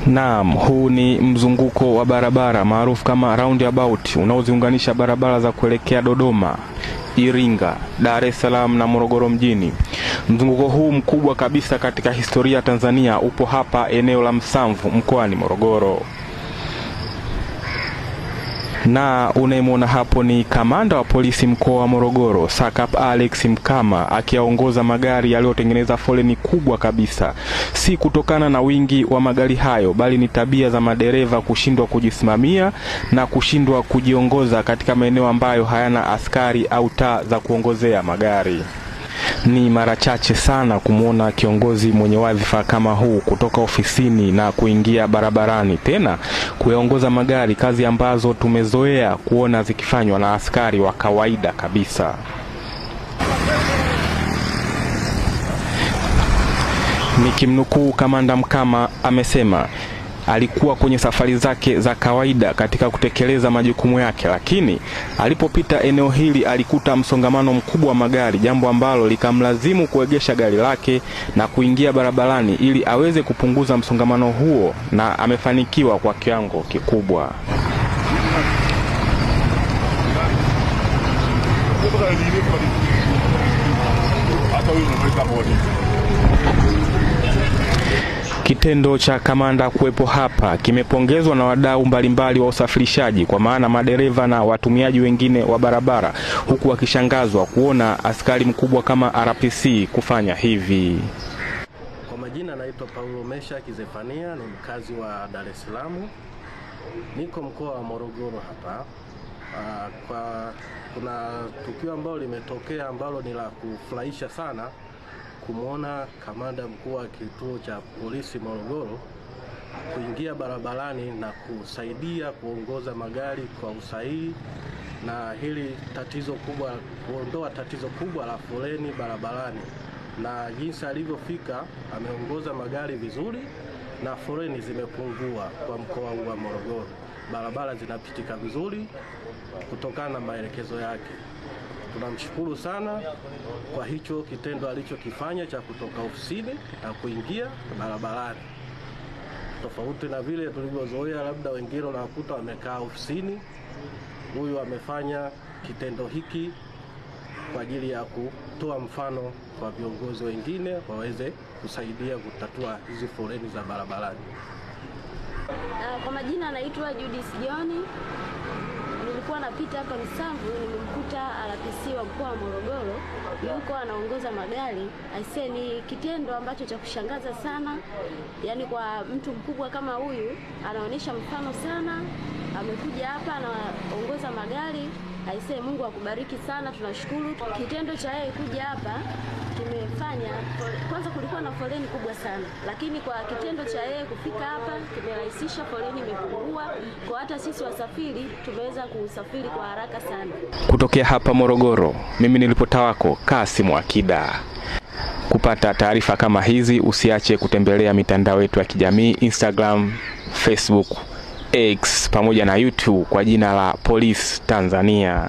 Naam, huu ni mzunguko wa barabara maarufu kama roundabout unaoziunganisha barabara za kuelekea Dodoma, Iringa, Dar es Salaam na Morogoro mjini. Mzunguko huu mkubwa kabisa katika historia ya Tanzania upo hapa eneo la Msamvu mkoani Morogoro. Na unayemwona hapo ni kamanda wa polisi mkoa wa Morogoro, Sakap Alex Mkama, akiongoza magari yaliyotengeneza foleni kubwa kabisa. Si kutokana na wingi wa magari hayo, bali ni tabia za madereva kushindwa kujisimamia na kushindwa kujiongoza katika maeneo ambayo hayana askari au taa za kuongozea magari. Ni mara chache sana kumuona kiongozi mwenye wadhifa kama huu kutoka ofisini na kuingia barabarani, tena kuyaongoza magari, kazi ambazo tumezoea kuona zikifanywa na askari wa kawaida kabisa. Nikimnukuu kamanda Mkama, amesema alikuwa kwenye safari zake za kawaida katika kutekeleza majukumu yake, lakini alipopita eneo hili alikuta msongamano mkubwa wa magari, jambo ambalo likamlazimu kuegesha gari lake na kuingia barabarani ili aweze kupunguza msongamano huo, na amefanikiwa kwa kiwango kikubwa. Kitendo cha kamanda kuwepo hapa kimepongezwa na wadau mbalimbali wa usafirishaji, kwa maana madereva na watumiaji wengine wa barabara, huku wakishangazwa kuona askari mkubwa kama RPC kufanya hivi. Kwa majina naitwa Paulo Mesha Kizefania, ni mkazi wa Dar es Salaam. Niko mkoa wa Morogoro hapa. Kuna tukio ambalo limetokea ambalo ni la kufurahisha sana, kumuona kamanda mkuu wa kituo cha polisi Morogoro kuingia barabarani na kusaidia kuongoza magari kwa usahihi, na hili tatizo kubwa, kuondoa tatizo kubwa la foleni barabarani. Na jinsi alivyofika, ameongoza magari vizuri na foleni zimepungua kwa mkoa wa Morogoro. Barabara zinapitika vizuri kutokana na maelekezo yake. Tunamshukuru sana kwa hicho kitendo alichokifanya cha kutoka ofisini na kuingia barabarani. Tofauti na vile tulivyozoea, labda wengine wanakuta wamekaa ofisini, huyu amefanya kitendo hiki kwa ajili ya kutoa mfano kwa viongozi wengine waweze kusaidia kutatua hizi foleni za barabarani. Kwa majina anaitwa Judith John. Nilikuwa napita hapa Msamvu, nilimkuta RPC wa mkoa wa Morogoro yuko anaongoza magari. Aisee, ni kitendo ambacho cha kushangaza sana. Yaani kwa mtu mkubwa kama huyu anaonyesha mfano sana. Amekuja hapa anaongoza magari. Aisee, Mungu akubariki sana, tunashukuru. Kitendo cha yeye kuja hapa kimefanya, kwanza kulikuwa na foleni kubwa sana, lakini kwa kitendo cha yeye kufika hapa kimerahisisha, foleni imepungua, kwa hata sisi wasafiri tumeweza kusafiri kwa haraka sana. Kutokea hapa Morogoro, mimi ni ripota wako Kasim Akida. Kupata taarifa kama hizi, usiache kutembelea mitandao yetu ya kijamii, Instagram, Facebook, X pamoja na YouTube kwa jina la Police Tanzania.